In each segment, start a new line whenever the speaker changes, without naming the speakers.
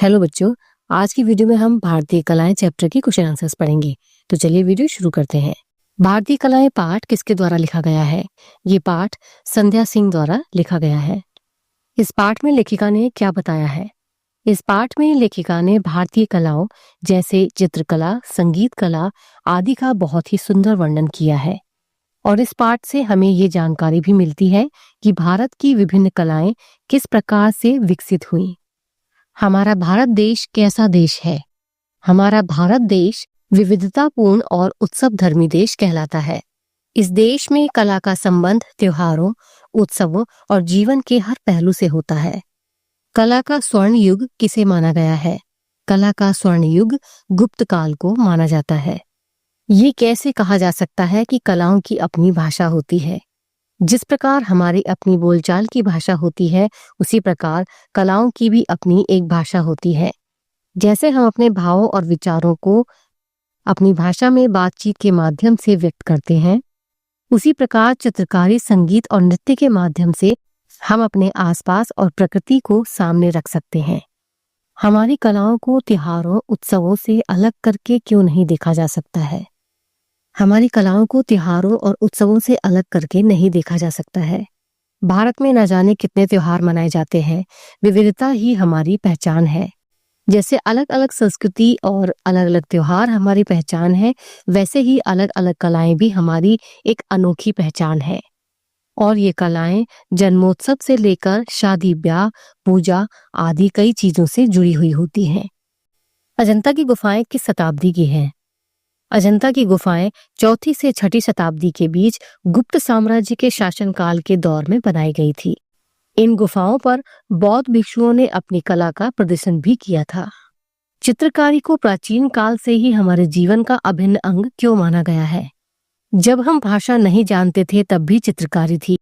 Hello बच्चों, आज की वीडियो में हम भारतीय कलाएं चैप्टर के क्वेश्चन आंसर्स पढ़ेंगे। तो चलिए वीडियो शुरू करते हैं। भारतीय कलाएं पाठ किसके द्वारा लिखा गया है? ये पाठ संध्या सिंह द्वारा लिखा गया है। इस पाठ में लेखिका ने क्या बताया है? इस पाठ में लेखिका ने भारतीय कलाओं जैसे चित्रकला, संगीत कला आदि का बहुत ही सुंदर वर्णन किया है। और इस पाठ से हमें ये जानकारी भी मिलती है कि भारत की विभिन्न कलाएं किस प्रकार से विकसित हुई। हमारा भारत देश कैसा देश है? हमारा भारत देश विविधतापूर्ण और उत्सव धर्मी देश कहलाता है। इस देश में कला का संबंध त्योहारों, उत्सवों और जीवन के हर पहलू से होता है। कला का स्वर्ण युग किसे माना गया है? कला का स्वर्ण युग गुप्त काल को माना जाता है। ये कैसे कहा जा सकता है कि कलाओं की अपनी भाषा होती है? जिस प्रकार हमारी अपनी बोलचाल की भाषा होती है, उसी प्रकार कलाओं की भी अपनी एक भाषा होती है। जैसे हम अपने भावों और विचारों को अपनी भाषा में बातचीत के माध्यम से व्यक्त करते हैं, उसी प्रकार चित्रकारी, संगीत और नृत्य के माध्यम से हम अपने आसपास और प्रकृति को सामने रख सकते हैं। हमारी कलाओं को त्योहारों, उत्सवों से अलग करके क्यों नहीं देखा जा सकता है? हमारी कलाओं को त्योहारों और उत्सवों से अलग करके नहीं देखा जा सकता है। भारत में न जाने कितने त्योहार मनाए जाते हैं। विविधता ही हमारी पहचान है। जैसे अलग अलग संस्कृति और अलग अलग त्योहार हमारी पहचान है, वैसे ही अलग अलग कलाएं भी हमारी एक अनोखी पहचान है। और ये कलाएं जन्मोत्सव से लेकर शादी ब्याह, पूजा आदि कई चीजों से जुड़ी हुई होती हैं। अजंता की गुफाएं किस शताब्दी की हैं? अजंता की गुफाएं 4वीं से 6वीं शताब्दी के बीच गुप्त साम्राज्य के शासनकाल के दौर में बनाई गई थी। इन गुफाओं पर बौद्ध भिक्षुओं ने अपनी कला का प्रदर्शन भी किया था। चित्रकारी को प्राचीन काल से ही हमारे जीवन का अभिन्न अंग क्यों माना गया है? जब हम भाषा नहीं जानते थे तब भी चित्रकारी थी,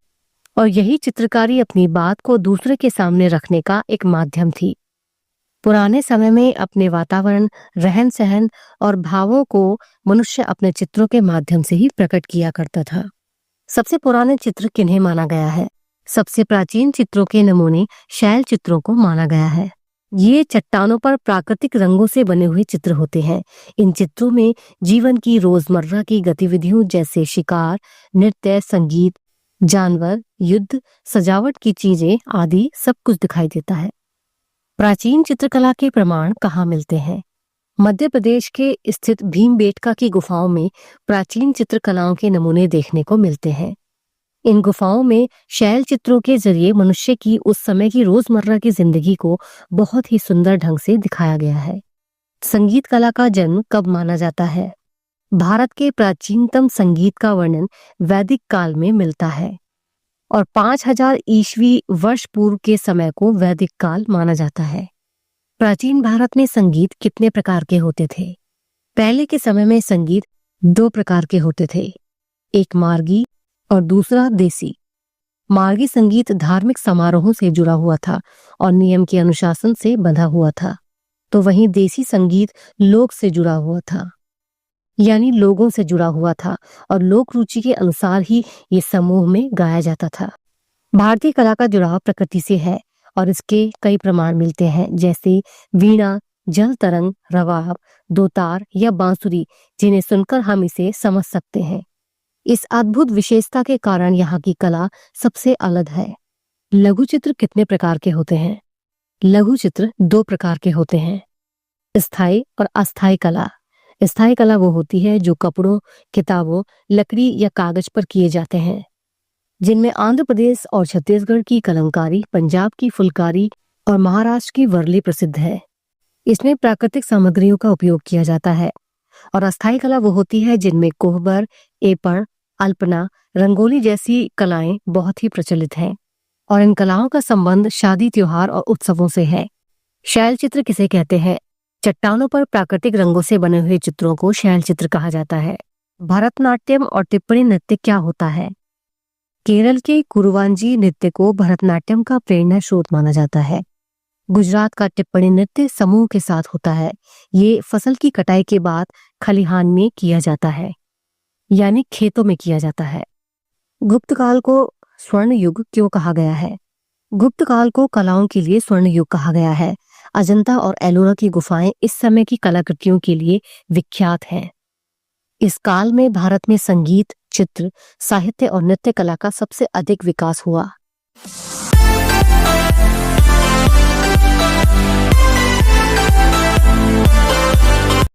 और यही चित्रकारी अपनी बात को दूसरे के सामने रखने का एक माध्यम थी। पुराने समय में अपने वातावरण, रहन सहन और भावों को मनुष्य अपने चित्रों के माध्यम से ही प्रकट किया करता था। सबसे पुराने चित्र किन्हें माना गया है? सबसे प्राचीन चित्रों के नमूने शैल चित्रों को माना गया है। ये चट्टानों पर प्राकृतिक रंगों से बने हुए चित्र होते हैं। इन चित्रों में जीवन की रोजमर्रा की गतिविधियों जैसे शिकार, नृत्य, संगीत, जानवर, युद्ध, सजावट की चीजें आदि सब कुछ दिखाई देता है। प्राचीन चित्रकला के प्रमाण कहाँ मिलते हैं? मध्य प्रदेश के स्थित भीमबेटका की गुफाओं में प्राचीन चित्रकलाओं के नमूने देखने को मिलते हैं। इन गुफाओं में शैल चित्रों के जरिए मनुष्य की उस समय की रोजमर्रा की जिंदगी को बहुत ही सुंदर ढंग से दिखाया गया है। संगीत कला का जन्म कब माना जाता है? भारत के प्राचीनतम संगीत का वर्णन वैदिक काल में मिलता है, और 5000 ईस्वी वर्ष पूर्व के समय को वैदिक काल माना जाता है। प्राचीन भारत में संगीत कितने प्रकार के होते थे? पहले के समय में संगीत 2 प्रकार के होते थे, एक मार्गी और दूसरा देसी। मार्गी संगीत धार्मिक समारोहों से जुड़ा हुआ था और नियम के अनुशासन से बंधा हुआ था, तो वहीं देसी संगीत लोक से जुड़ा हुआ था, यानी लोगों से जुड़ा हुआ था और लोक रुचि के अनुसार ही ये समूह में गाया जाता था। भारतीय कला का जुड़ाव प्रकृति से है और इसके कई प्रमाण मिलते हैं, जैसे वीणा, जल तरंग, रवाब, दोतार या बांसुरी, जिन्हें सुनकर हम इसे समझ सकते हैं। इस अद्भुत विशेषता के कारण यहाँ की कला सबसे अलग है। लघु चित्र कितने प्रकार के होते हैं? लघु चित्र 2 प्रकार के होते हैं, स्थायी और अस्थायी कला। स्थायी कला वो होती है जो कपड़ों, किताबों, लकड़ी या कागज पर किए जाते हैं, जिनमें आंध्र प्रदेश और छत्तीसगढ़ की कलमकारी, पंजाब की फुलकारी और महाराष्ट्र की वर्ली प्रसिद्ध है। इसमें प्राकृतिक सामग्रियों का उपयोग किया जाता है। और अस्थायी कला वो होती है जिनमें कोहबर, एपण, अल्पना, रंगोली जैसी कलाएं बहुत ही प्रचलित हैं, और इन कलाओं का संबंध शादी, त्योहार और उत्सवों से है। शैल चित्र किसे कहते हैं? चट्टानों पर प्राकृतिक रंगों से बने हुए चित्रों को शैल चित्र कहा जाता है। भरतनाट्यम और टिप्पणी नृत्य क्या होता है? केरल के कुरुवांजी नृत्य को भरतनाट्यम का प्रेरणा स्रोत माना जाता है। गुजरात का टिप्पणी नृत्य समूह के साथ होता है। ये फसल की कटाई के बाद खलिहान में किया जाता है, यानी खेतों में किया जाता है। गुप्त काल को स्वर्ण युग क्यों कहा गया है? गुप्त काल को कलाओं के लिए स्वर्ण युग कहा गया है। अजंता और एलोरा की गुफाएं इस समय की कलाकृतियों के लिए विख्यात हैं। इस काल में भारत में संगीत, चित्र, साहित्य और नृत्य कला का सबसे अधिक विकास हुआ।